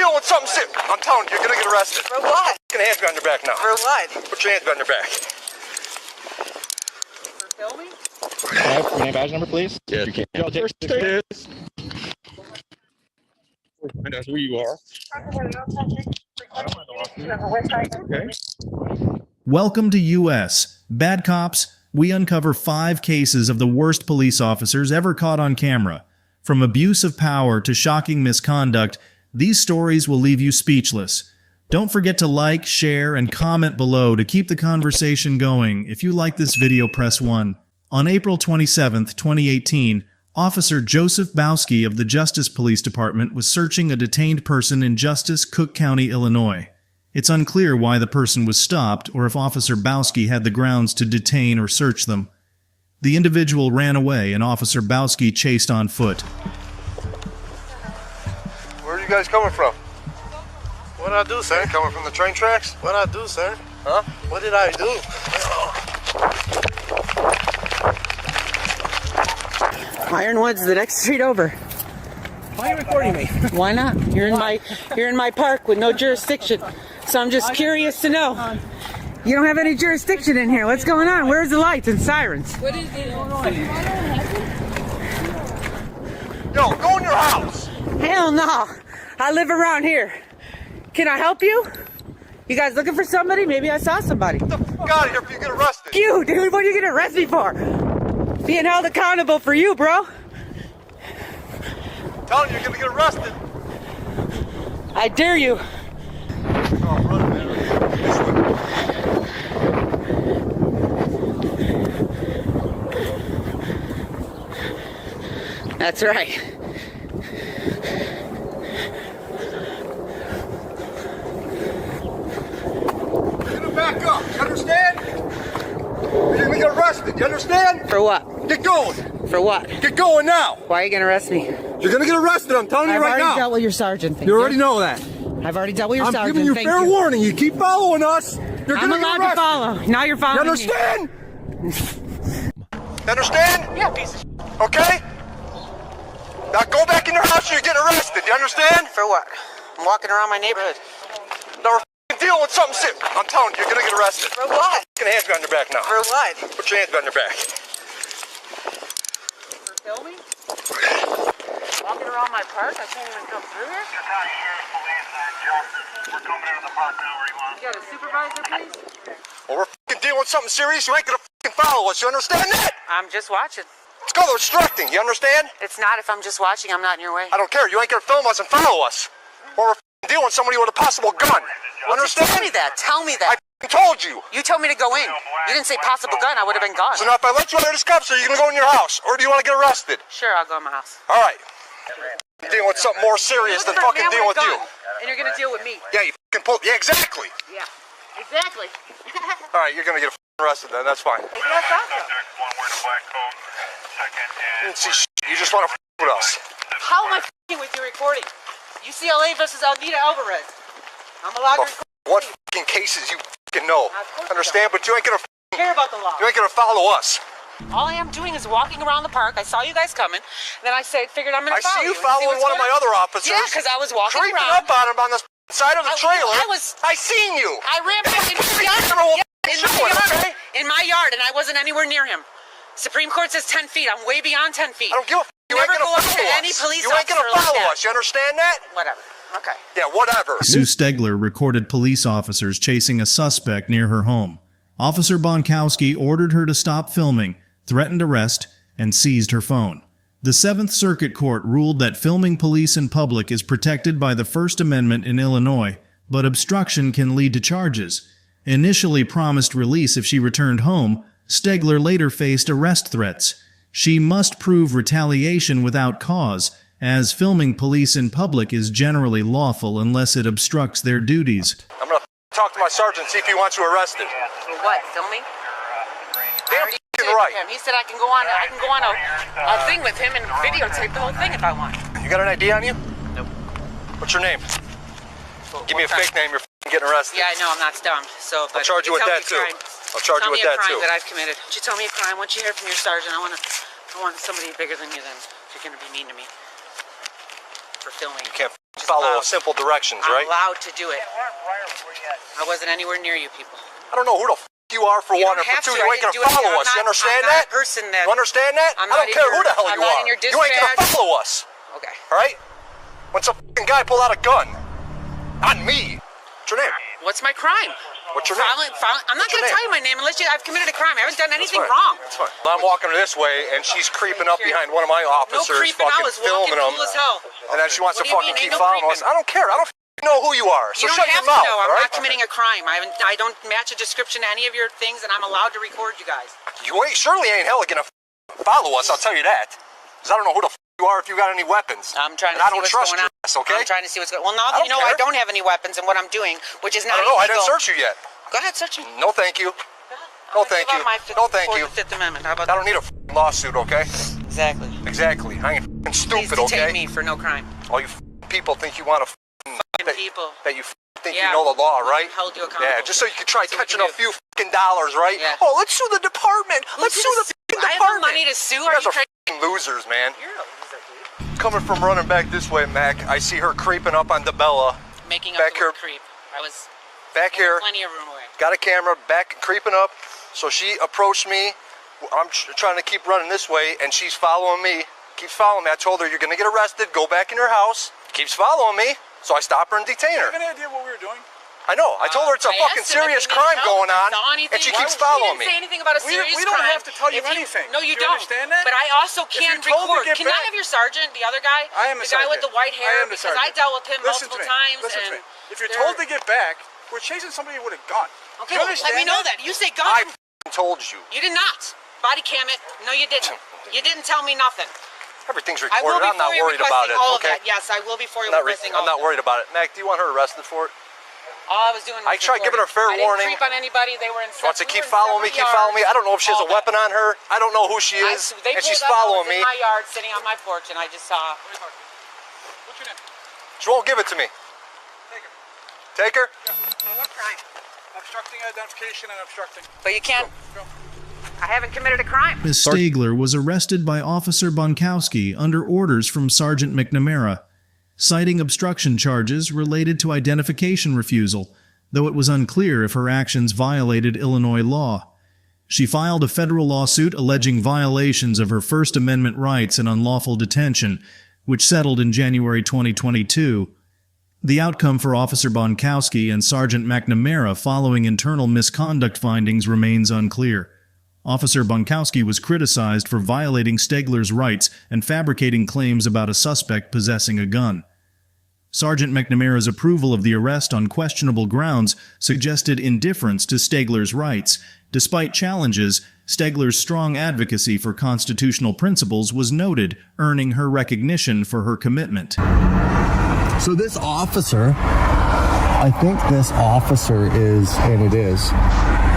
dealing with something serious. I'm telling you, you're gonna get arrested. For what? Put your hands behind your back now. For what? Put your hands behind your back. For filming? Alright, your name, badge number, please. Yeah, you can't. Find out who you are. Okay. Welcome to U.S. Bad Cops. We uncover 5 cases of the worst police officers ever caught on camera. From abuse of power to shocking misconduct, these stories will leave you speechless. Don't forget to like, share, and comment below to keep the conversation going. If you like this video, press 1. On April 27, 2018, Officer Joseph Bowski of the Justice Police Department was searching a detained person in Justice, Cook County, Illinois. It's unclear why the person was stopped or if Officer Bowski had the grounds to detain or search them. The individual ran away and Officer Bowski chased on foot. Where are you guys coming from? What did I do, sir? Coming from the train tracks? What did I do, sir? Huh? What did I do? Ironwood's the next street over. Why are you recording me? Why not? You're in my park with no jurisdiction. So I'm just curious to know. You don't have any jurisdiction in here. What's going on? Where's the lights and sirens? Yo, go in your house! Hell no. I live around here. Can I help you? You guys looking for somebody? Maybe I saw somebody. Get the fuck out of here if you get arrested. You, dude, what are you gonna arrest me for? Being held accountable for you, bro. I'm telling you, you're gonna get arrested. I dare you. Oh, brother, man. This way. That's right. You're gonna back up, you understand? You're gonna get arrested, you understand? For what? Get going! For what? Get going now! Why are you gonna arrest me? You're gonna get arrested, I'm telling you right now! I've already dealt with your sergeant. Thank You already know that. I've already dealt with your I'm sergeant. giving you Thank fair warning. You keep following us, you're I'm gonna get allowed arrested. to follow. Now you're You following understand? You understand? me. Yeah, piece of shit. Okay? Now go back in your house or you're getting arrested, you understand? For what? I'm walking around my neighborhood. Now we're dealing with something serious. I'm telling you, you're gonna get arrested. For what? Put your hands behind your back now. For what? Put your hands behind your back. For filming? Walking around my park? I can't even come through here? We're coming into the park now where you want. You got a supervisor, please? Well, we're dealing with something serious. You ain't gonna follow us. You understand that? I'm just watching. It's called obstructing. You understand? It's not if I'm just watching. I'm not in your way. I don't care. You ain't gonna film us and follow us. Or we're dealing with somebody with a possible gun. Understand? Tell me that. Tell me that. I told you. You told me to go in. You didn't say possible gun. I would have been gone. So now if I let you out of this cuffs, are you gonna go in your house? Or do you wanna get arrested? Sure, I'll go in my house. All right. I'm dealing with something more serious than fucking dealing with you. And you're gonna deal with me. Yeah, you fucking pull. Yeah, exactly. Yeah. Exactly. All right, you're gonna get arrested then. That's fine. Maybe that's awesome. One wearing a black coat. Second You is. didn't see shit. You just wanna with us. How am I with your recording? UCLA versus Alnita Alvarez. I'm allowed to record. What fucking cases you fucking know? Understand? But you ain't gonna Care about the law. you ain't gonna follow us. All I am doing is walking around the park. I saw you guys coming. Then I figured I'm gonna I follow see you and following what's one of my going on. other officers. Yeah, because I was walking creeping around. up on him on the side of the trailer. I seen you. I ran back in my yard. In my yard, and I wasn't anywhere near him. Supreme Court says 10 feet. I'm way beyond 10 feet. I don't give a f. You ain't Never gonna go up follow to us. any police You ain't gonna officer like follow that. us. You understand that? Whatever. Okay. Yeah, whatever. Sue Stegler recorded police officers chasing a suspect near her home. Officer Bonkowski ordered her to stop filming, threatened arrest, and seized her phone. The Seventh Circuit Court ruled that filming police in public is protected by the First Amendment in Illinois, but obstruction can lead to charges. Initially promised release if she returned home, Stegler later faced arrest threats. She must prove retaliation without cause, as filming police in public is generally lawful unless it obstructs their duties. I'm gonna talk to my sergeant, see if he wants you arrested. For what? Filming? Damn f***ing right. He said I can go on a thing with him and videotape the whole thing if I want. You got an ID on you? Nope. What's your name? Give me a fake name, you're f***ing getting arrested. Yeah, I know, I'm not dumb. So, but I'll charge you with that too. I'll charge you with that too. Tell me a crime that I've committed. Would you tell me a crime? Once you hear from your sergeant, I want somebody bigger than you then. If you're going to be mean to me. For filming. You can't follow simple directions, I'm right? allowed to do it. I wasn't anywhere near you people. I don't know who the you are for You one don't or for have two. to. You I ain't didn't gonna do anything. follow us. You understand I'm not that? a person that. You understand that? I'm I don't not in care your- who the hell I'm you not are. in your You ain't gonna dispatch. follow us. Okay. All right? When some fucking guy pulled out a gun on me. What's your name? What's my crime? What's your name? I'm not What's your going to tell name? you my name unless I've committed a crime. I haven't done anything That's fine. wrong. That's fine. I'm walking her this way, and she's creeping up behind one of my officers, creeping. I fucking was walking filming them. cool as hell. And then she wants What to do you fucking mean? keep Ain't no following us. creeping. I don't care. I don't know who you are. So You shut don't have your mouth. to know. all I'm right? not committing a crime. I don't match a description to any of your things, and I'm allowed to record you guys. You surely ain't hella gonna follow us. I'll tell you that. Because I don't know who the you are if you got any weapons. I'm trying to and I see don't what's trust going on. your ass, okay? I'm trying to see what's going on. Well, now I that you know don't I care. don't have any weapons and what I'm doing, which is not I don't know. I illegal. didn't search you yet. Go ahead, search me. No, thank you. No, thank you. No, thank you. Fifth Amendment. How about I don't need a lawsuit, okay? Exactly. Exactly. I ain't Please stupid, detain okay? me for no crime. All you people think you want to People. that you think Yeah. you know the law, right? Held you accountable. Yeah, just so you can try That's what we catching can a do. few dollars, right? Yeah. Oh, let's sue the department. Let's sue the I have department. no money to sue. You Are guys you are crazy? losers, man. You're a loser, dude. Coming from running back this way, Mac, I see her creeping up on DeBella. Making Back up the here. word creep. I was Back here, plenty of room away. got a camera, back creeping up. So she approached me. I'm trying to keep running this way, and she's following me. Keeps following me. I told her, you're going to get arrested. Go back in your house. Keeps following me. So I stop her and detain her. Do you have any idea what we were doing? I know. I told her it's a I fucking asked him if serious he didn't crime tell going me if on, he saw anything. and she Why keeps would- following He me. didn't say anything about a serious We don't crime. have to tell you If anything. No, you Do you don't. understand that? But I also can't you're told to record. get Can I back- have your sergeant, the other guy? I am the the guy with the sergeant. white hair? I am the because I sergeant. dealt with him Listen multiple to me. times. Listen to and me. If you're they're- told to get back, we're chasing somebody with a gun. Okay, you well, understand let me know that. You say gun. I told you. You did not. Body cam it. No, you didn't. You didn't tell me nothing. Everything's I will recorded. be I'm not for you worried about requesting it. all of Okay. that. Yes, I will be for you I'm requesting all not of that. worried about it. Mac, do you want her arrested for it? All I was doing was I tried giving her fair recording. warning. I didn't creep on anybody. They were in She wants to keep following me, keep following me. I don't know if she has a weapon on her. I don't know who she is, They and she's pulled up, following I was me. in my yard, sitting on my porch, and I just saw. What's your name? She won't give it to me. Take her? What crime? Obstructing identification and obstructing. But you can't. Go. I haven't committed a crime. Ms. Stegler was arrested by Officer Bonkowski under orders from Sergeant McNamara, citing obstruction charges related to identification refusal, though it was unclear if her actions violated Illinois law. She filed a federal lawsuit alleging violations of her First Amendment rights and unlawful detention, which settled in January 2022. The outcome for Officer Bonkowski and Sergeant McNamara following internal misconduct findings remains unclear. Officer Bonkowski was criticized for violating Stegler's rights and fabricating claims about a suspect possessing a gun. Sergeant McNamara's approval of the arrest on questionable grounds suggested indifference to Stegler's rights. Despite challenges, Stegler's strong advocacy for constitutional principles was noted, earning her recognition for her commitment. So this officer, I think this officer is, and it is.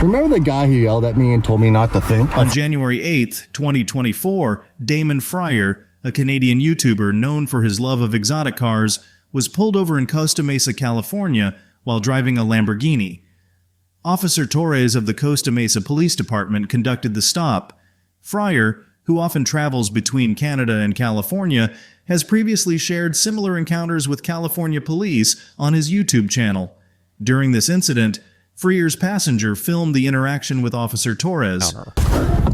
Remember the guy who yelled at me and told me not to think? On January 8, 2024, Damon Fryer, a Canadian YouTuber known for his love of exotic cars, was pulled over in Costa Mesa, California, while driving a Lamborghini. Officer Torres of the Costa Mesa Police Department conducted the stop. Fryer, who often travels between Canada and California, has previously shared similar encounters with California police on his YouTube channel. During this incident, Freer's passenger filmed the interaction with Officer Torres.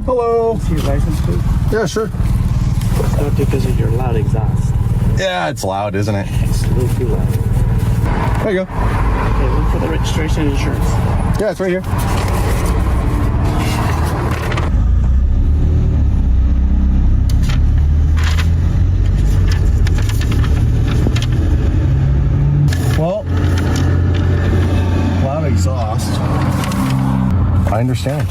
Hello. See your license, please? Yeah, sure. It's not because of your loud exhaust. Yeah, it's loud, isn't it? It's a little too loud. There you go. Okay, look for the registration and insurance. Yeah, it's right here. Well, loud exhaust. I understand.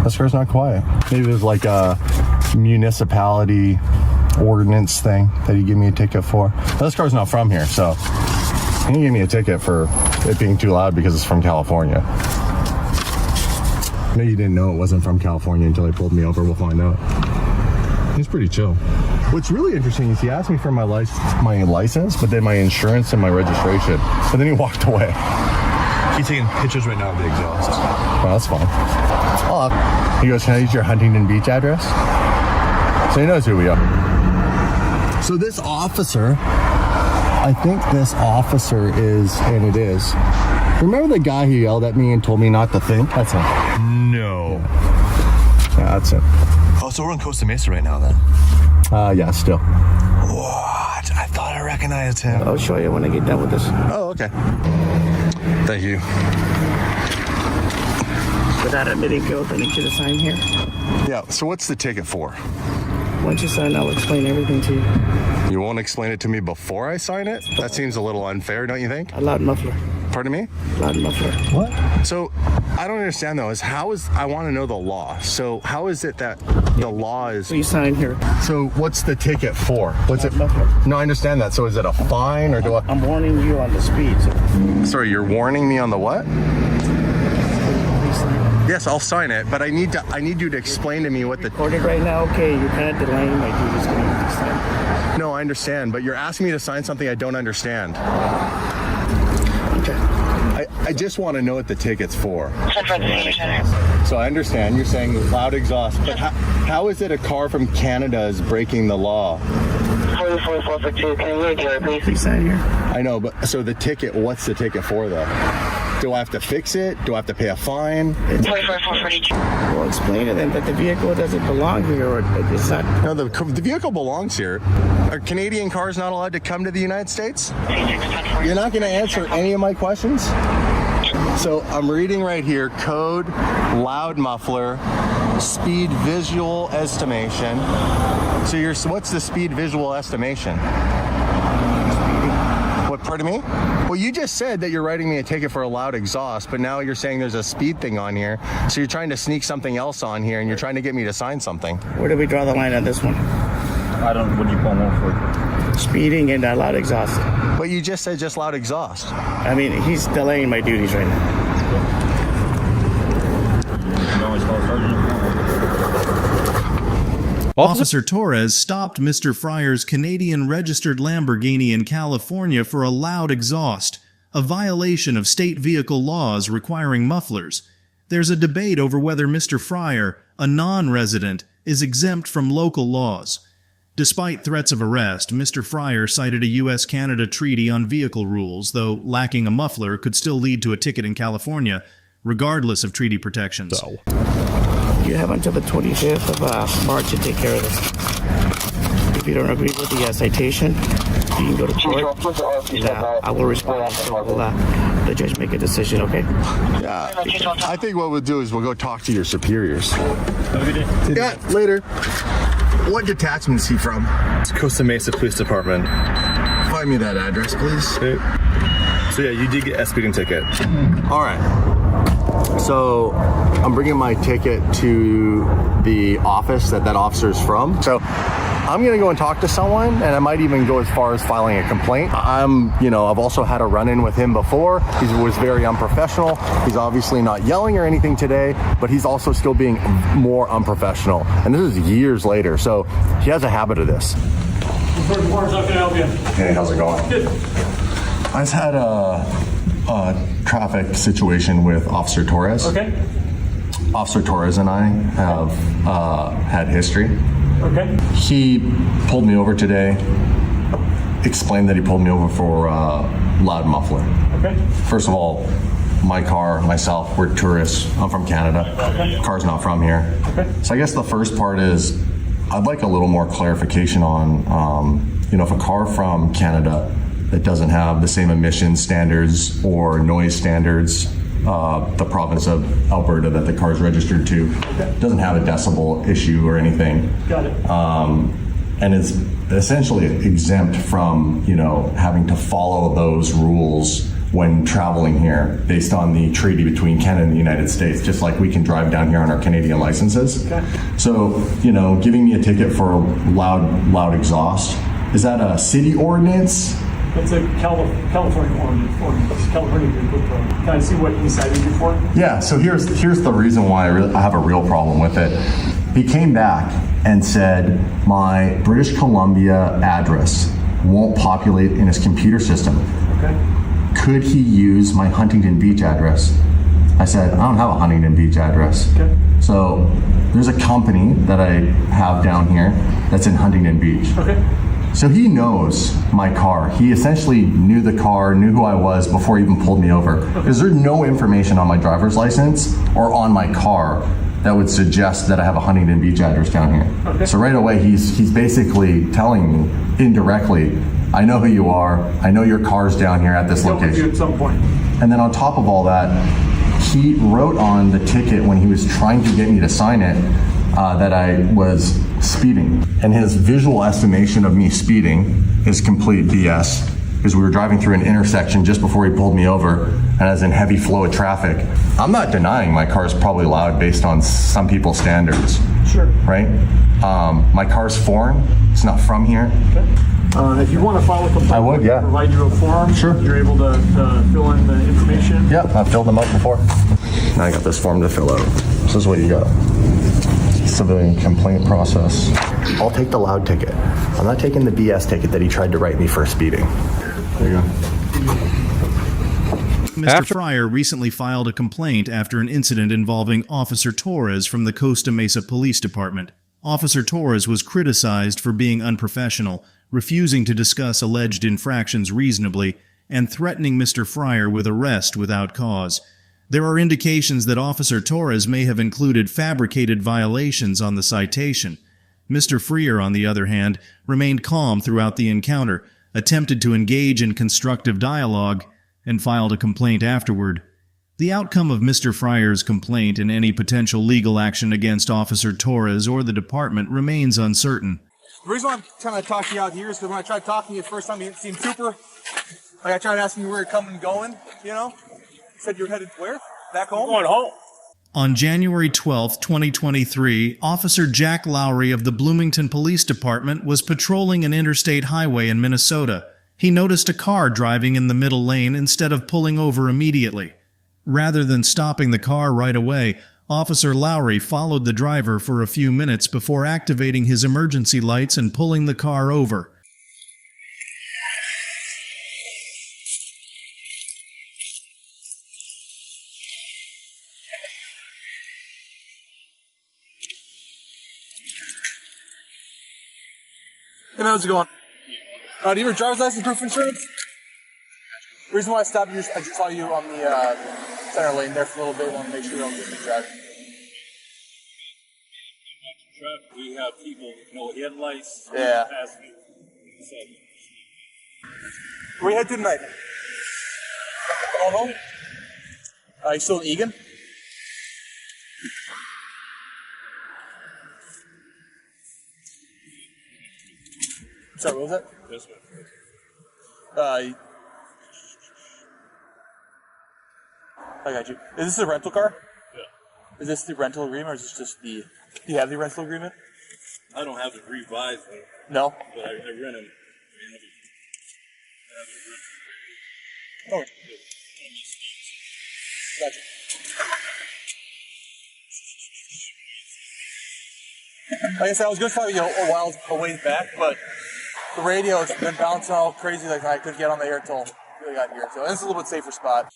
This car's not quiet. Maybe there's like a municipality ordinance thing that he gave me a ticket for. But this car's not from here, so he gave me a ticket for it being too loud because it's from California. Maybe you didn't know it wasn't from California until he pulled me over. We'll find out. He's pretty chill. What's really interesting is he asked me for my license, but then my insurance and my registration. But then he walked away. He's taking pictures right now of the exhaust. Well, that's fine. He goes, can I use your Huntington Beach address? So he knows who we are. So this officer, I think this officer is, and it is. Remember the guy who yelled at me and told me not to think? That's him. No. Yeah, that's him. Oh, so we're on Costa Mesa right now then? Yeah, still. What? I thought I recognized him. I'll show you when I get done with this. Oh, okay. Thank you. Without admitting guilt, I need you to sign here. Yeah, so what's the ticket for? Once you sign, I'll explain everything to you. You won't explain it to me before I sign it? That seems a little unfair, don't you think? A loud muffler. Pardon me? Loud muffler. What? So, I don't understand though, I want to know the law. So, how is it that the law is... So you sign here. So what's the ticket for? What's it? Muffler. No, I understand that. So is it a fine or do I? I'm warning you on the speed. So Sorry, you're warning me on the what? please sign. Yes, I'll sign it, but I need you to explain to me what the... Recorded right now. Okay, you're kind of delaying my duties. Going to sign. No, I understand, but you're asking me to sign something I don't understand. Okay. I just want to know what the ticket's for. So I understand you're saying loud exhaust, but how is it a car from Canada is breaking the law? 4442, can you do it, please? Please sign here. I know, but so the ticket, what's the ticket for though? Do I have to fix it? Do I have to pay a fine? 4442. We'll explain it then that the vehicle doesn't belong here or it's not. No, the vehicle belongs here. Are Canadian cars not allowed to come to the United States? You're not going to answer any of my questions? So I'm reading right here, code, loud muffler, speed visual estimation. So what's the speed visual estimation? What, pardon me? Well, you just said that you're writing me a ticket for a loud exhaust, but now you're saying there's a speed thing on here. So you're trying to sneak something else on here and you're trying to get me to sign something. Where do we draw the line on this one? I don't, what do you call more for? Speeding and loud exhaust. But you just said just loud exhaust. I mean, he's delaying my duties right now. Officer Torres stopped Mr. Fryer's Canadian registered Lamborghini in California for a loud exhaust, a violation of state vehicle laws requiring mufflers. There's a debate over whether Mr. Fryer, a non-resident, is exempt from local laws. Despite threats of arrest, Mr. Fryer cited a U.S.-Canada treaty on vehicle rules, though lacking a muffler could still lead to a ticket in California, regardless of treaty protections. You have until the 25th of March to take care of this. If you don't agree with the citation, you can go to court. And, I will respond. So we'll, the judge make a decision, okay? Yeah, I think what we'll do is we'll go talk to your superiors. Have a good day. Yeah, later. What detachment is he from? It's Costa Mesa Police Department. Find me that address, please. So yeah, you did get a speeding ticket. All right. So I'm bringing my ticket to the office that officer's from. So I'm gonna go and talk to someone, and I might even go as far as filing a complaint. I've also had a run-in with him before. He was very unprofessional. He's obviously not yelling or anything today, but he's also still being more unprofessional. And this is years later, so he has a habit of this. Hey, how's it going? Good. I just had a traffic situation with Officer Torres. Okay. Officer Torres and I have had history. Okay. He pulled me over today, explained that he pulled me over for loud muffler. Okay. First of all, my car, myself, we're tourists. I'm from Canada. Okay. Car's not from here. Okay. So I guess the first part is I'd like a little more clarification on, if a car from Canada that doesn't have the same emission standards or noise standards, the province of Alberta that the car is registered to, doesn't have a decibel issue or anything. Got it. And is essentially exempt from, having to follow those rules when traveling here based on the treaty between Canada and the United States, just like we can drive down here on our Canadian licenses. Okay. So, giving me a ticket for a loud exhaust, is that a city ordinance? It's a California ordinance. California vehicle code. Can I see what he cited you for? Yeah, so here's the reason why I have a real problem with it. He came back and said, my British Columbia address won't populate in his computer system. Okay. Could he use my Huntington Beach address? I said, I don't have a Huntington Beach address. Okay. So there's a company that I have down here that's in Huntington Beach. Okay. So he knows my car. He essentially knew the car, knew who I was before he even pulled me over. Because there's no information on my driver's license or on my car that would suggest that I have a Huntington Beach address down here. Okay. So right away, he's basically telling me indirectly, I know who you are. I know your car's down here at this Dealt with you location. at some point. And then on top of all that, he wrote on the ticket when he was trying to get me to sign it that I was speeding. And his visual estimation of me speeding is complete BS, because we were driving through an intersection just before he pulled me over, and as in heavy flow of traffic. I'm not denying my car's probably loud based on some people's standards. Sure. Right? My car's foreign. It's not from here. Okay. If you want to file a complaint, I would, yeah. Provide you a form. Sure. You're able to fill in the information. Yeah, I've filled them out before. Now I got this form to fill out. This is what you got. Civilian complaint process. I'll take the loud ticket. I'm not taking the BS ticket that he tried to write me for speeding. There you go. Mr. Fryer recently filed a complaint after an incident involving Officer Torres from the Costa Mesa Police Department. Officer Torres was criticized for being unprofessional, refusing to discuss alleged infractions reasonably, and threatening Mr. Fryer with arrest without cause. There are indications that Officer Torres may have included fabricated violations on the citation. Mr. Fryer, on the other hand, remained calm throughout the encounter, attempted to engage in constructive dialogue, and filed a complaint afterward. The outcome of Mr. Fryer's complaint and any potential legal action against Officer Torres or the department remains uncertain. The reason why I'm trying to talk to you out here is because when I tried talking to you the first time, you didn't seem super. Like I tried asking you where you're coming and going, you know? You said you were headed where? Back home? Going home. On January 12, 2023, Officer Jack Lowry of the Bloomington Police Department was patrolling an interstate highway in Minnesota. He noticed a car driving in the middle lane instead of pulling over immediately. Rather than stopping the car right away, Officer Lowry followed the driver for a few minutes before activating his emergency lights and pulling the car over. Hey man, how's it going? Do you have a driver's license, proof of insurance? The reason why I stopped you, I just saw you on the center lane there for a little bit. I want to make sure you don't get in traffic. We have people, headlights. Yeah. Where you head to tonight? Going home? You still in Egan? Sorry, what was that? This one. I got you. Is this a rental car? Yeah. Is this the rental agreement, or is this just the... Do you have the rental agreement? I don't have it revised, No? but I rent them. Oh. Gotcha. Like I said, I was going to tell you a while a ways back, but the radio has been bouncing all crazy. Like I couldn't get on the air until we got here. So this is a little bit safer spot.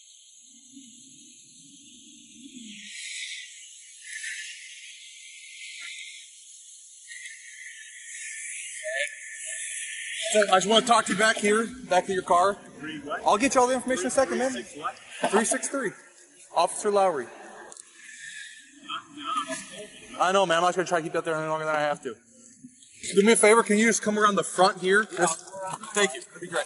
So I just want to talk to you back here, back to your car. I'll get you all the information in a second, man. 363. Officer Lowry. I know, man. I'm not going to try to keep you out there any longer than I have to. Do me a favor. Can you just come around the front here? Thank you. That'd be great.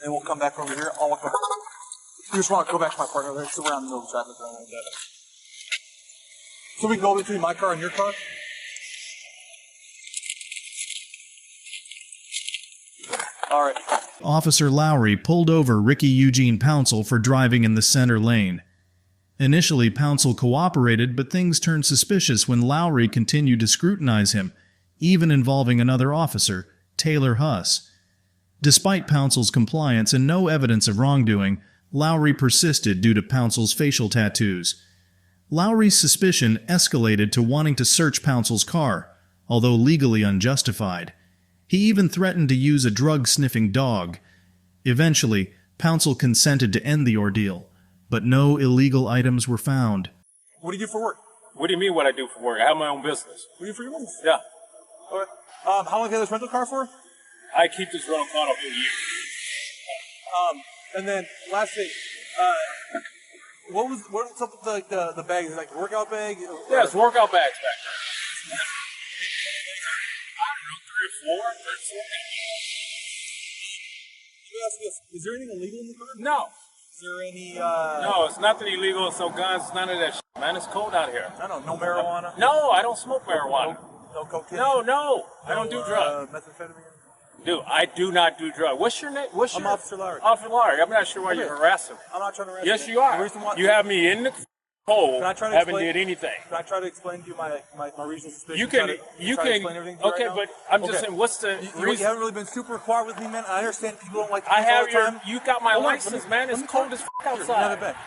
And we'll come back over here. I'll walk back. You just want to go back to my partner there, so we're on the middle of traffic around like that. So we can go between my car and your car? All right. Officer Lowry pulled over Ricky Eugene Pouncil for driving in the center lane. Initially, Pouncil cooperated, but things turned suspicious when Lowry continued to scrutinize him, even involving another officer, Taylor Huss. Despite Pouncil's compliance and no evidence of wrongdoing, Lowry persisted due to Pouncil's facial tattoos. Lowry's suspicion escalated to wanting to search Pouncil's car, although legally unjustified. He even threatened to use a drug-sniffing dog. Eventually, Pouncil consented to end the ordeal. but no illegal items were found. What do you do for work? What do you mean what I do for work? I have my own business. What do you do for your business? Yeah. Okay. How long have you had this rental car for? I keep this rental car a whole year. And then last thing, what's up with the bag? Is it like a workout bag? Yeah, it's workout bags back there. I don't know, 3 or 4. Let me ask you this: is there anything illegal in the car? No. Is there any? No, it's nothing illegal. It's no guns. None of that shit, man. It's cold out here. I don't know. No marijuana. No, I don't smoke marijuana. No cocaine. No, I don't do drugs. Methamphetamine. Dude, I do not do drugs. What's your name? I'm Officer Lowry. Officer Lowry. I'm not sure why you're harassing me. I'm not trying to harass Yes, you. you are. The reason why- You have me in the hole. Can I try to haven't explain- did anything. Can I try to explain to you my reasonable suspicion? You can. Try You to can. explain everything to you Okay, right now? but I'm just Okay. saying. What's the You reason? haven't really been super quiet with me, man. I understand people don't like to I speak all have the your. time. You got my Hold on, license, let me- man. let It's me cold talk. as Here, outside. have it back.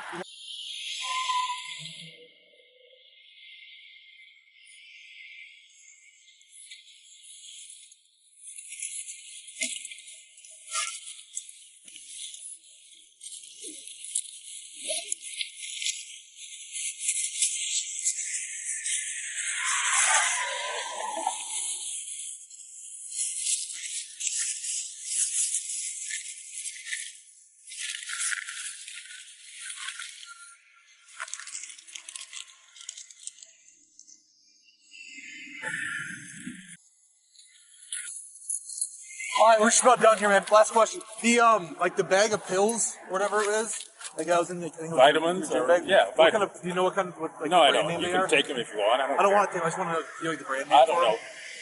All right, we're just about done here, man. Last question. The like the bag of pills, whatever it is, like I was in the I think it was Vitamins your or- bag. yeah, What kind vitamins. of? Do you know what kind of? What, like No, I brand don't. name You they can are? take them if you want. I don't want to take them. I just want to know like the brand name. I don't for know. them.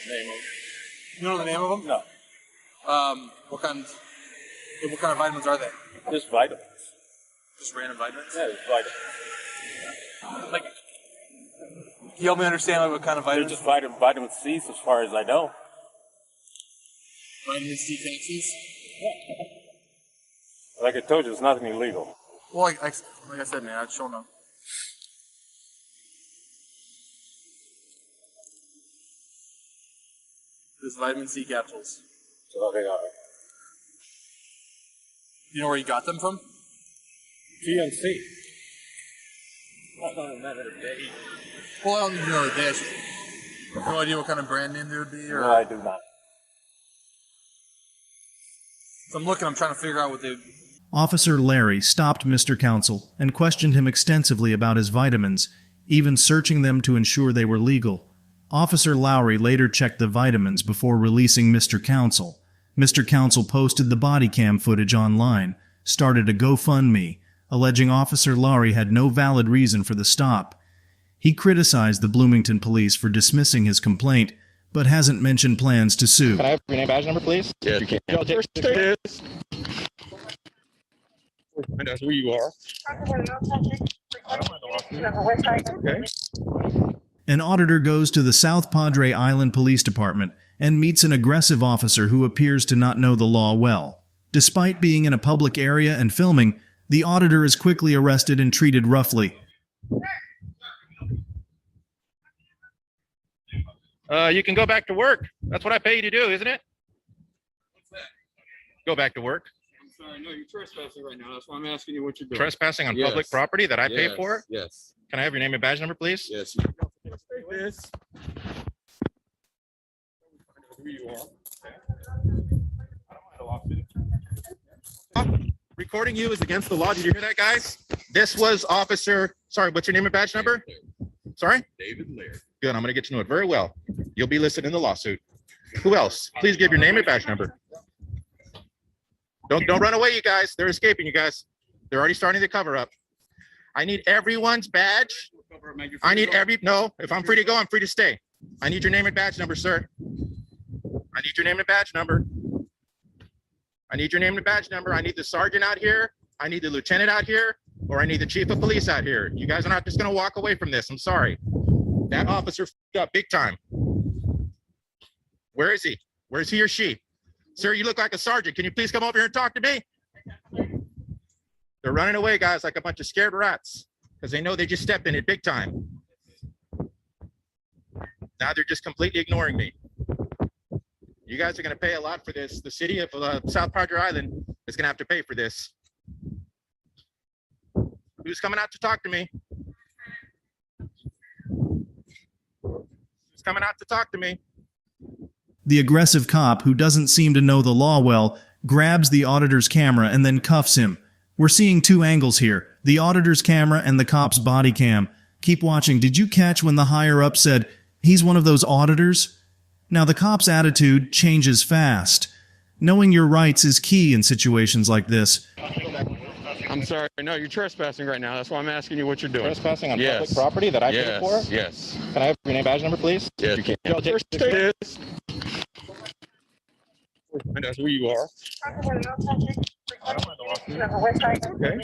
Name of You know the name of them? No, What kind? What kind of vitamins are they? just vitamins. Just random vitamins. Yeah, it's vitamins. Like, can you help me understand like what kind of They're vitamins? just vitamin C, as far as I know. Vitamin C capsules. Like I told you, it's nothing illegal. Well, like I said, man, I just don't know. This vitamin C capsules. So they are. You know where you got them from? GNC. Not on a matter of day. Well, I don't even know the day. No idea what kind of brand name they would be, or No, I do not. so I'm looking. I'm trying to figure out what they. Officer Larry stopped Mr. Counsel and questioned him extensively about his vitamins, even searching them to ensure they were legal. Officer Lowry later checked the vitamins before releasing Mr. Counsel. Mr. Counsel posted the body cam footage online, started a GoFundMe, alleging Officer Lowry had no valid reason for the stop. He criticized the Bloomington police for dismissing his complaint, but hasn't mentioned plans to sue. Can I have your name badge number, please? Yes, you can. Find out who you are. Okay. An auditor goes to the South Padre Island Police Department and meets an aggressive officer who appears to not know the law well. Despite being in a public area and filming, the auditor is quickly arrested and treated roughly. You can go back to work. That's what I pay you to do, isn't it? What's that? Go back to work. I'm sorry, no, you're trespassing right now. That's why I'm asking you what you're doing. Trespassing on Yes. public property that I pay Yes, for? Yes. Can I have your name and badge number, please? Yes. This. Who you are. Recording you is against the law. Did you hear that, guys? This was Officer, sorry, what's your name and badge number? Sorry? David Laird. Good, I'm gonna get to know it very well. You'll be listed in the lawsuit. Who else? Please give your name and badge number. Don't run away, you guys. They're escaping, you guys. They're already starting the cover up. I need everyone's badge. No, if I'm free to go, I'm free to stay. I need your name and badge number, sir. I need your name and badge number. I need your name and badge number. I need the sergeant out here. I need the lieutenant out here, or I need the chief of police out here. You guys are not just gonna walk away from this. I'm sorry. That officer f***ed up big time. Where is he? Where's he or she? Sir, you look like a sergeant. Can you please come over here and talk to me? They're running away, guys, like a bunch of scared rats, because they know they just stepped in it big time. Now they're just completely ignoring me. You guys are going to pay a lot for this. The city of South Padre Island is going to have to pay for this. Who's coming out to talk to me? Who's coming out to talk to me? The aggressive cop, who doesn't seem to know the law well, grabs the auditor's camera and then cuffs him. We're seeing two angles here, the auditor's camera and the cop's body cam. Keep watching. Did you catch when the higher-up said, "He's one of those auditors"? Now, the cop's attitude changes fast. Knowing your rights is key in situations like this. I'm sorry. No, you're trespassing right now. That's why I'm asking you what you're doing. Trespassing on public property that I paid for? Yes. Can I have your name badge number, please? Yes, you can. And that's who you are. Okay.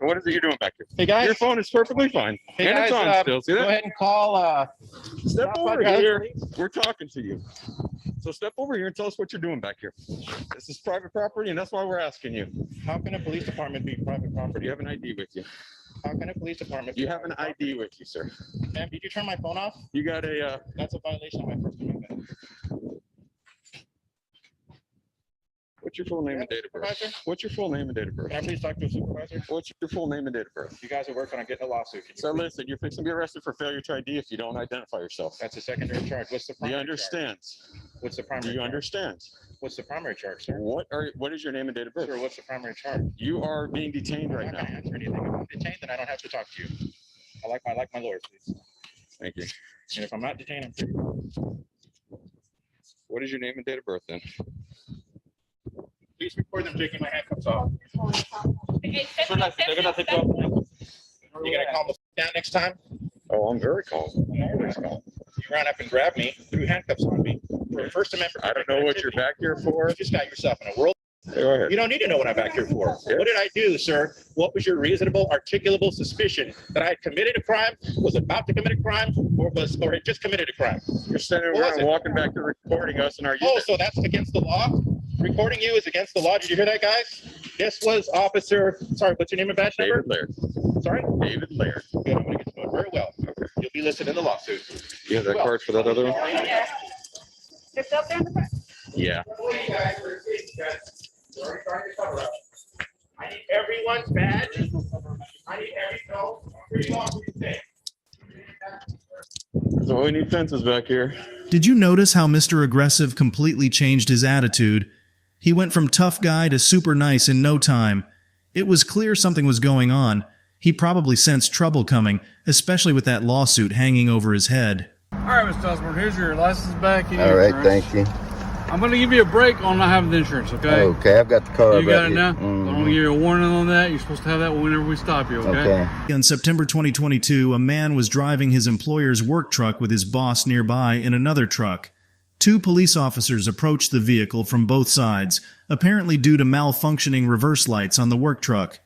So what is it you're doing back here? Hey guys. Your phone is perfectly fine. Hey and guys, it's on still. See that? go ahead and call. Step over here. We're talking to you. So step over here and tell us what you're doing back here. This is private property, and that's why we're asking you. How can a police department be private property? You have an ID with you. How can a police department? You have an ID with you, sir. Ma'am, did you turn my phone off? You got a. That's a violation of my First Amendment. What's your full name and date of birth? Supervisor? What's your full name and date of birth? Can I please talk to a supervisor? What's your full name and date of birth? You guys are working on getting a lawsuit. So listen, you're fixing to be arrested for failure to ID if you don't identify yourself. That's a secondary charge. What's the Do you primary understand? charge? What's the primary Do you charge? understand? What's the primary charge, sir? What is your name and date of birth? Sir, what's the primary charge? You are being detained right I'm not now. gonna answer anything. If I'm detained, then I don't have to talk to you. I like my lawyer, please. Thank you. And if I'm not detained, I'm free. What is your name and date of birth then? Please record them taking my handcuffs off. You gonna calm down next time? Oh, I'm very calm. You ran up and grabbed me, threw handcuffs on me. For First Amendment. I don't know what you're back here for. You just got yourself in a world. Go ahead. You don't need to know what I'm back here for. What did I do, sir? What was your reasonable, articulable suspicion that I had committed a crime, was about to commit a crime, or had just committed a crime? You're standing around and walking back to recording us, and are you? Oh, so that's against the law? Recording you is against the law. Did you hear that, guys? This was Officer. Sorry, what's your name and badge number? David Laird. Sorry, David Laird. good. I'm gonna get to know it very well. Okay. You'll be listed in the lawsuit. You have that card for that other one? Just up there in the front. Yeah. I need everyone's badge. I need So we need fences back here. Did you notice how Mr. Aggressive completely changed his attitude? He went from tough guy to super nice in no time. It was clear something was going on. He probably sensed trouble coming, especially with that lawsuit hanging over his head. All right, Mr. Osborne, here's your license back. All right, thank you. I'm going to give you a break on not having the insurance, okay? Okay, I've got the card. You got right it now? here. I'm going to give you a warning on that. You're supposed to have that whenever we stop you, okay? In September 2022, a man was driving his employer's work truck with his boss nearby in another truck. Two police officers approached the vehicle from both sides, apparently due to malfunctioning reverse lights on the work truck.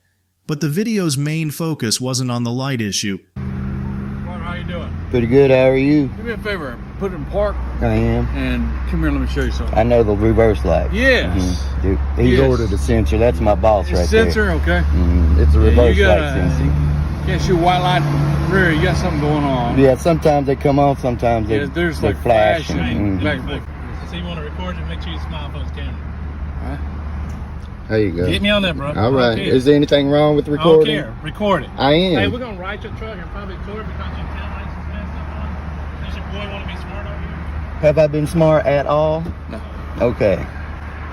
But the video's main focus wasn't on the light issue. How you doing? Pretty good, how are you? Do me a favor. Put it in park. I am. And come here, let me show you something. I know the reverse light. Yes. Dude, he's Yes. ordered a sensor. That's my boss right Sensor, there. okay. It's a reverse you light got sensor. Can't shoot white light rear. You got something going on. Yeah, sometimes they come on, sometimes they, there's they like flash. flashing. Back and forth. So you want to record it, make sure you smile for his camera. There you go. Get me on that, bro. All right. Okay. Is there anything wrong with recording? I don't care. Record it. I am. Hey, we're going to write your truck and probably tour it because your tail lights and stuff on. Does your boy want to be smart over here? Have I been smart at all? No. Okay.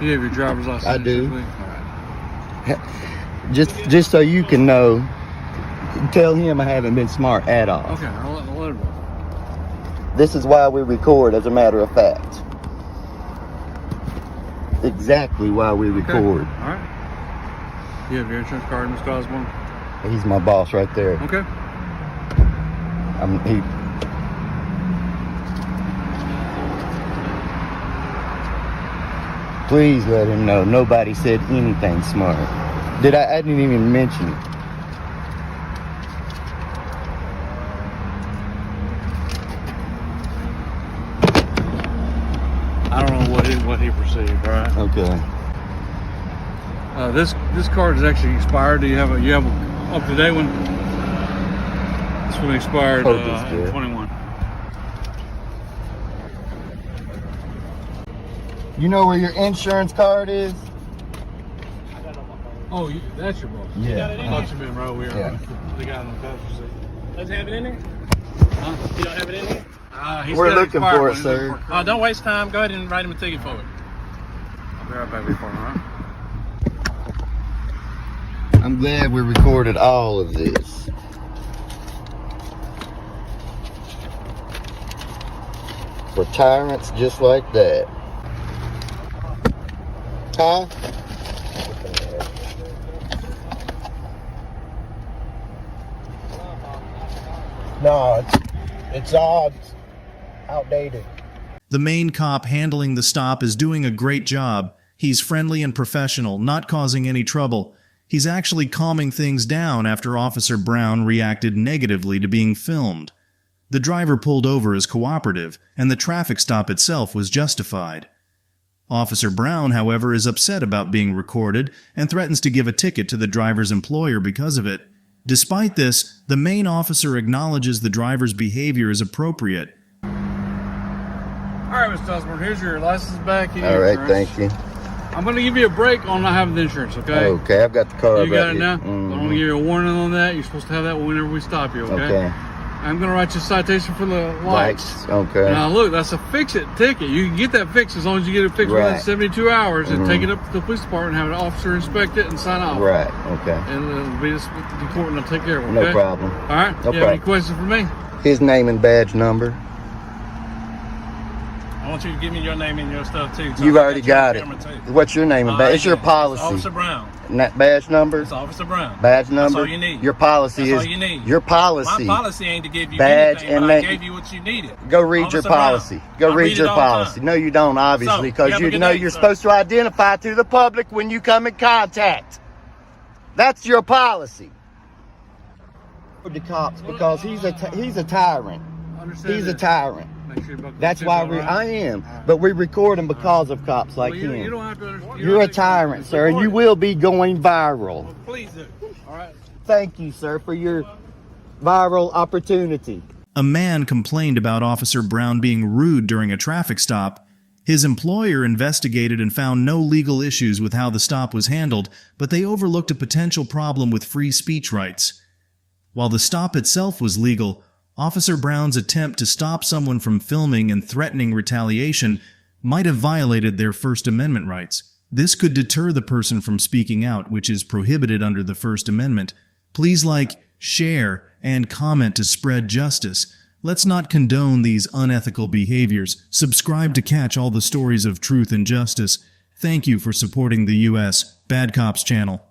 You have your driver's license? I do. All right. Just so you can know, tell him I haven't been smart at all. Okay, I'll let him know. This is why we record, as a matter of fact. Exactly why we record. All right. You have your insurance card, Mr. Osborne? He's my boss right there. Okay. Please let him know nobody said anything smart. I didn't even mention it. I don't know what he perceived, right? Okay. This card is actually expired. Do you have an up-to-date one? This one expired in 21. You know where your insurance card is? Oh, that's your boss? Yeah. You got it in there? Been right over here. Yeah. The guy on the passenger seat. Does he have it in there? Huh? You don't have it in here? He's We're got looking expired for it, one. He's sir. looking for Oh, don't waste time. Go ahead and write him a ticket for it. I'll be right back before, all right? I'm glad we recorded all of this. For tyrants just like that. Huh? No, it's all outdated. The main cop handling the stop is doing a great job. He's friendly and professional, not causing any trouble. He's actually calming things down after Officer Brown reacted negatively to being filmed. The driver pulled over as cooperative, and the traffic stop itself was justified. Officer Brown, however, is upset about being recorded and threatens to give a ticket to the driver's employer because of it. Despite this, the main officer acknowledges the driver's behavior is appropriate. All right, Mr. Osborne, here's your license back. All right, thank you. I'm going to give you a break on not having the insurance, okay? Okay, I've got the card You got right it now? here. I'm going to give you a warning on that. You're supposed to have that whenever we stop you, okay? Okay. I'm going to write you a citation for the lights. Okay. Now, look, that's a fix-it ticket. You can get that fixed as long as you get it fixed within Right. 72 hours and Mhm. take it up to the police department and have an officer inspect it and sign off. Right, okay. And it'll be just with the court and they'll take care of it, No okay? problem. All right? No You have any problem. questions for me? His name and badge number. I want you to give me your name and your stuff too. You've already got it. What's your name and badge? It's your policy. Officer Brown. And that badge number? It's Officer Brown. Badge number? That's all you need. Your policy That's is all you need. your policy. My policy ain't to give you badge anything, and but I name. gave you what you needed. Go read Officer your policy. Brown. Go I read read your it all the policy. time. No, you don't, obviously, So, because you have a you good know day, you're sir. supposed to identify to the public when you come in contact. That's your policy. The cops, because he's a tyrant. He's a tyrant. Make sure you buckle That's your why seatbelt, all right? I am. But we record him because of cops like Well, you him. don't have to understand. You're a tyrant, sir, and you will be going viral. Please do. All right. Thank you, sir, for your viral opportunity. A man complained about Officer Brown being rude during a traffic stop. His employer investigated and found no legal issues with how the stop was handled, but they overlooked a potential problem with free speech rights. While the stop itself was legal, Officer Brown's attempt to stop someone from filming and threatening retaliation might have violated their First Amendment rights. This could deter the person from speaking out, which is prohibited under the First Amendment. Please like, share, and comment to spread justice. Let's not condone these unethical behaviors. Subscribe to catch all the stories of truth and justice. Thank you for supporting the U.S. Bad Cops channel.